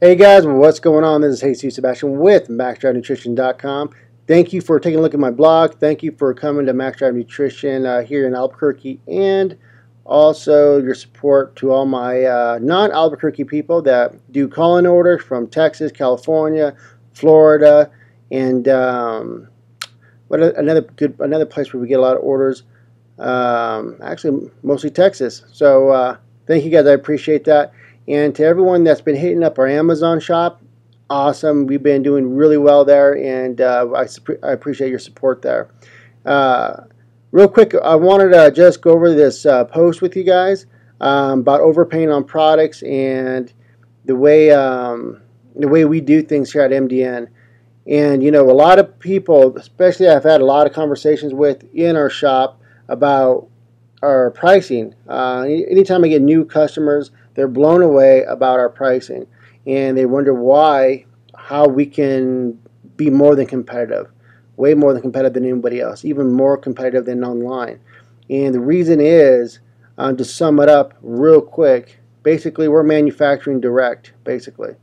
Hey guys, what's going on? This is Jesus Sebastian with MaxDriveNutrition.com. Thank you for taking a look at my blog. Thank you for coming to Max Drive Nutrition here in Albuquerque, and also your support to all my non-Albuquerque people that do call-in orders from Texas, California, Florida, and another place where we get a lot of orders. Actually, mostly Texas. So thank you guys. I appreciate that. And to everyone that's been hitting up our Amazon shop, awesome. We've been doing really well there, and I appreciate your support there. Real quick, I wanted to just go over this post with you guys about overpaying on products and the way we do things here at MDN. And you know, a lot of people, especially I've had a lot of conversations with in our shop about our pricing. Anytime I get new customers, they're blown away about our pricing, and they wonder how we can be more than competitive, way more than competitive than anybody else, even more competitive than online. And the reason is, to sum it up real quick, basically we're manufacturing direct. Basically,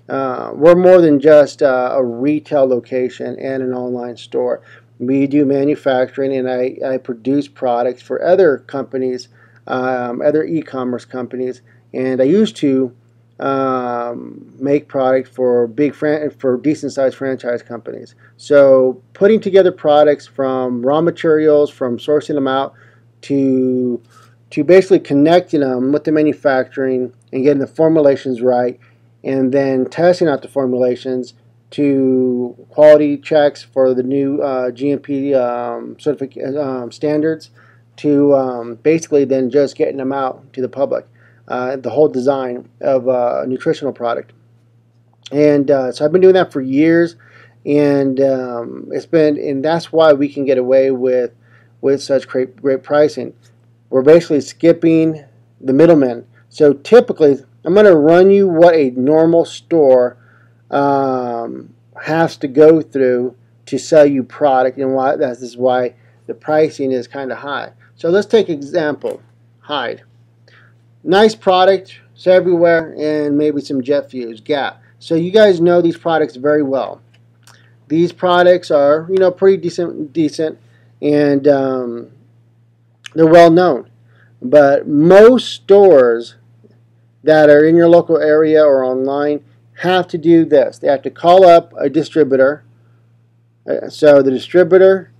we're more than just a retail location and an online store. We do manufacturing, and I produce products for other companies, other e-commerce companies. And I used to make product for decent-sized franchise companies. So putting together products from raw materials, from sourcing them out, to basically connecting them with the manufacturing and getting the formulations right, and then testing out the formulations to quality checks for the new GMP standards, to basically then just getting them out to the public. The whole design of a nutritional product, and so I've been doing that for years, and that's why we can get away with such great pricing. We're basically skipping the middlemen. So typically, I'm going to run you what a normal store has to go through to sell you product, and why this is why the pricing is kind of high. So let's take example, Hyde. Nice product, it's everywhere, and maybe some jet fuels, Gap. So you guys know these products very well. These products are, you know, pretty decent, and they're well known. But most stores that are in your local area or online have to do this. They have to call up a distributor. So the distributor,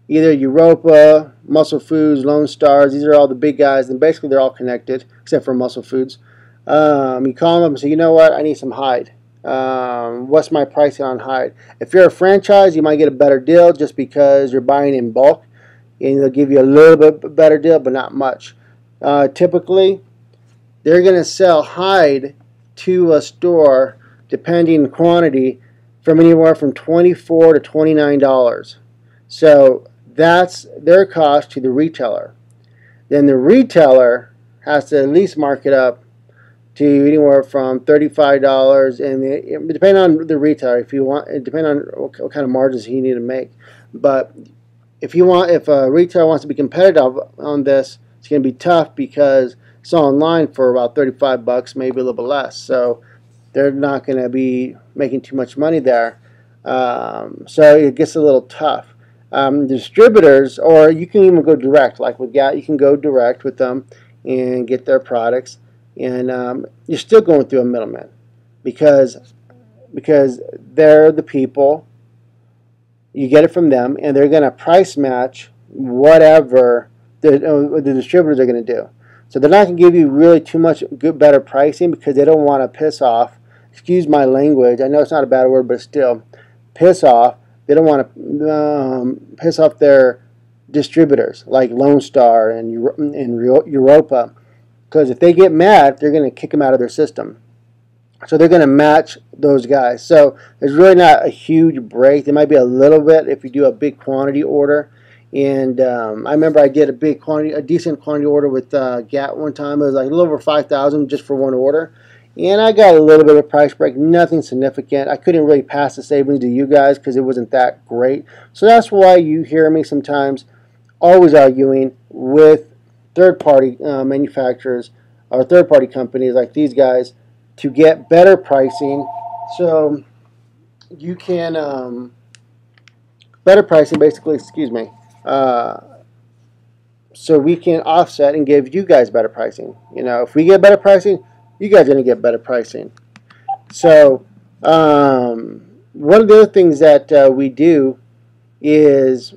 either Europa, Muscle Foods, Lone Stars, these are all the big guys, and basically they're all connected, except for Muscle Foods. You call them up and say, you know what, I need some Hyde. What's my pricing on Hyde? If you're a franchise, you might get a better deal just because you're buying in bulk, and they'll give you a little bit better deal, but not much. Typically, they're going to sell Hyde to a store, depending on quantity, from anywhere from $24 to $29. So that's their cost to the retailer. Then the retailer has to at least mark it up to anywhere from $35, and depending on the retailer, if you want, it depends on what kind of margins you need to make. But if a retailer wants to be competitive on this, it's going to be tough because it's online for about $35, maybe a little bit less. So they're not going to be making too much money there. So it gets a little tough. Distributors, or you can even go direct, like with Gap, you can go direct with them and get their products, and you're still going through a middleman because they're the people. You get it from them, and they're going to price match whatever the distributors are going to do. So they're not going to give you really too much better pricing because they don't want to piss off. Excuse my language. I know it's not a bad word, but still, piss off. They don't want to piss off their distributors like Lone Star and Europa, because if they get mad, they're going to kick them out of their system. So they're going to match those guys. So there's really not a huge break. There might be a little bit if you do a big quantity order. And I remember I did a decent quantity order with Gap one time. It was like a little over 5,000 just for one order. And I got a little bit of a price break, nothing significant. I couldn't really pass the savings to you guys because it wasn't that great. So that's why you hear me sometimes always arguing with third-party manufacturers or third-party companies like these guys to get better pricing. So you can better pricing basically, excuse me, so we can offset and give you guys better pricing. You know, if we get better pricing, you guys are going to get better pricing. So one of the other things that we do is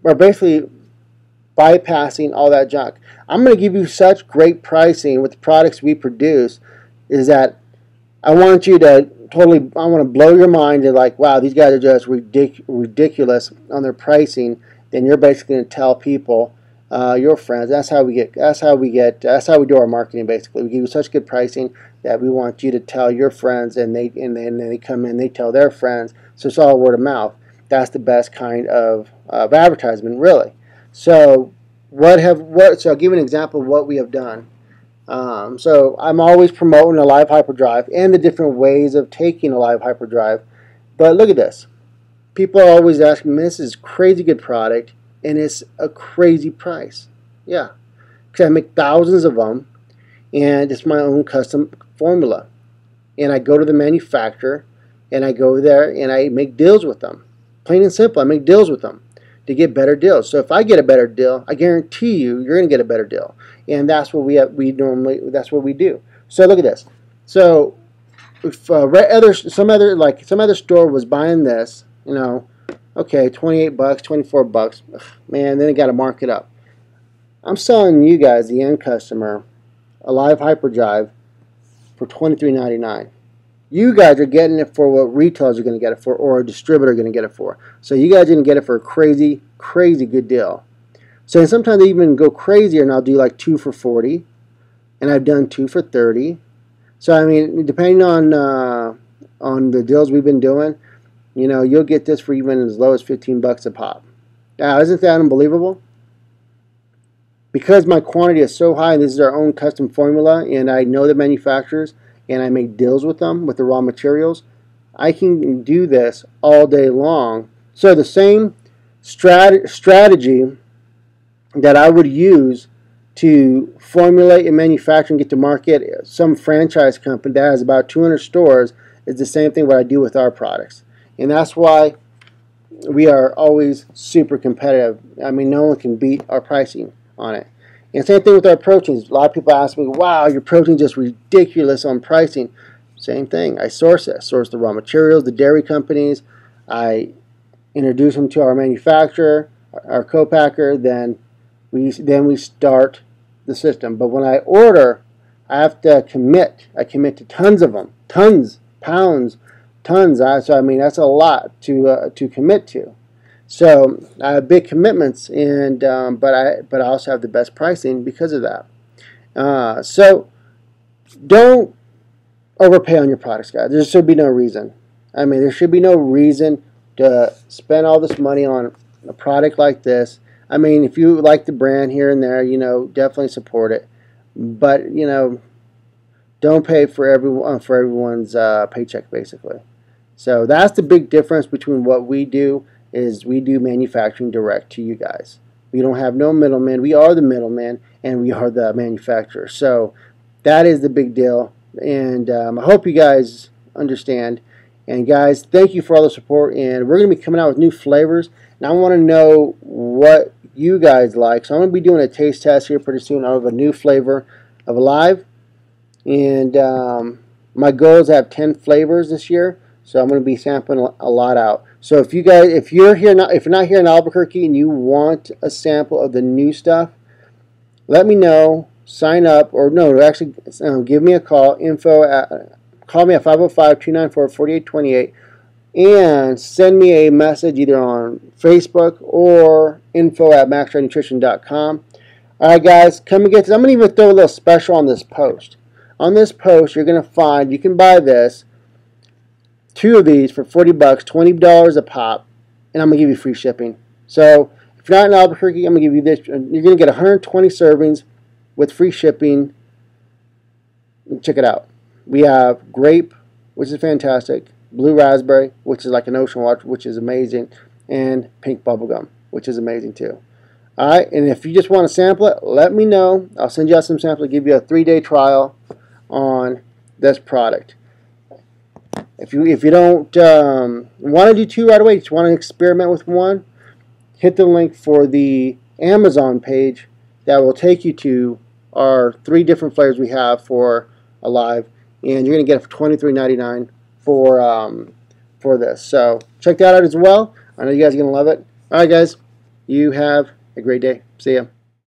we're basically bypassing all that junk. I'm going to give you such great pricing with the products we produce is that I want you to totally, I want to blow your mind to like, wow, these guys are just ridiculous on their pricing. Then you're basically going to tell people, your friends. That's how we do our marketing. Basically, we give you such good pricing that we want you to tell your friends, and then they come in, they tell their friends. So it's all word of mouth. That's the best kind of advertisement, really. So so I'll give you an example of what we have done. So I'm always promoting a live hyperdrive and the different ways of taking a live hyperdrive. But look at this. People are always asking me, this is crazy good product and it's a crazy price. Yeah, because I make thousands of them and it's my own custom formula. And I go to the manufacturer and I go there and I make deals with them. Plain and simple, I make deals with them to get better deals. So if I get a better deal, I guarantee you're going to get a better deal. And that's what that's what we do. So look at this. So if some other store was buying this, you know, okay, 28 bucks, 24 bucks, ugh, man, then they got to mark it up. I'm selling you guys, the end customer, a live hyperdrive for $23.99. You guys are getting it for what retailers are going to get it for, or a distributor are going to get it for. So you guys are going to get it for a crazy, crazy good deal. So sometimes they even go crazier, and I'll do like 2 for $40, and I've done 2 for $30. So I mean, depending on the deals we've been doing, you know, you'll get this for even as low as 15 bucks a pop. Now, isn't that unbelievable? Because my quantity is so high, and this is our own custom formula, and I know the manufacturers, and I make deals with them with the raw materials, I can do this all day long. So the same strategy that I would use to formulate and manufacture and get to market some franchise company that has about 200 stores is the same thing what I do with our products. And that's why we are always super competitive. I mean, no one can beat our pricing on it. And same thing with our proteins. A lot of people ask me, wow, your protein's just ridiculous on pricing. Same thing. I source it. I source the raw materials, the dairy companies. I introduce them to our manufacturer, our co-packer, then we start the system. But when I order, I have to commit. I commit to tons of them. Tons, pounds, tons. So I mean, that's a lot to commit to. So I have big commitments, and but I also have the best pricing because of that. So don't overpay on your products, guys. There should be no reason. I mean, there should be no reason to spend all this money on a product like this. I mean, if you like the brand here and there, you know, definitely support it. But you know, don't pay for everyone's paycheck, basically. So that's the big difference between what we do. Is we do manufacturing direct to you guys. We don't have no middleman. We are the middleman, and we are the manufacturer. So that is the big deal. And I hope you guys understand. And guys, thank you for all the support. And we're going to be coming out with new flavors. And I want to know what you guys like. So I'm going to be doing a taste test here pretty soon of a new flavor of Alive. And my goal is to have 10 flavors this year. So I'm going to be sampling a lot out. So if you're not here in Albuquerque and you want a sample of the new stuff, let me know. Sign up, or no, actually give me a call. Call me at 505-294-4828 and send me a message either on Facebook or info@maxridenutrition.com. All right, guys, come and get this. I'm going to even throw a little special on this post. On this post, you're going to find you can buy this. 2 of these for 40 bucks, $20 a pop, and I'm going to give you free shipping. So if you're not in Albuquerque, I'm going to give you this. You're going to get 120 servings with free shipping. Check it out. We have grape, which is fantastic, blue raspberry, which is like an ocean water, which is amazing, and pink bubblegum, which is amazing too. All right, and if you just want to sample it, let me know. I'll send you out some samples. I'll give you a 3-day trial on this product. If you don't want to do two right away, just want to experiment with one, hit the link for the Amazon page that will take you to our 3 different flavors we have for Alive, and you're going to get it for $23.99 for this. So check that out as well. I know you guys are going to love it. All right, guys, you have a great day. See ya.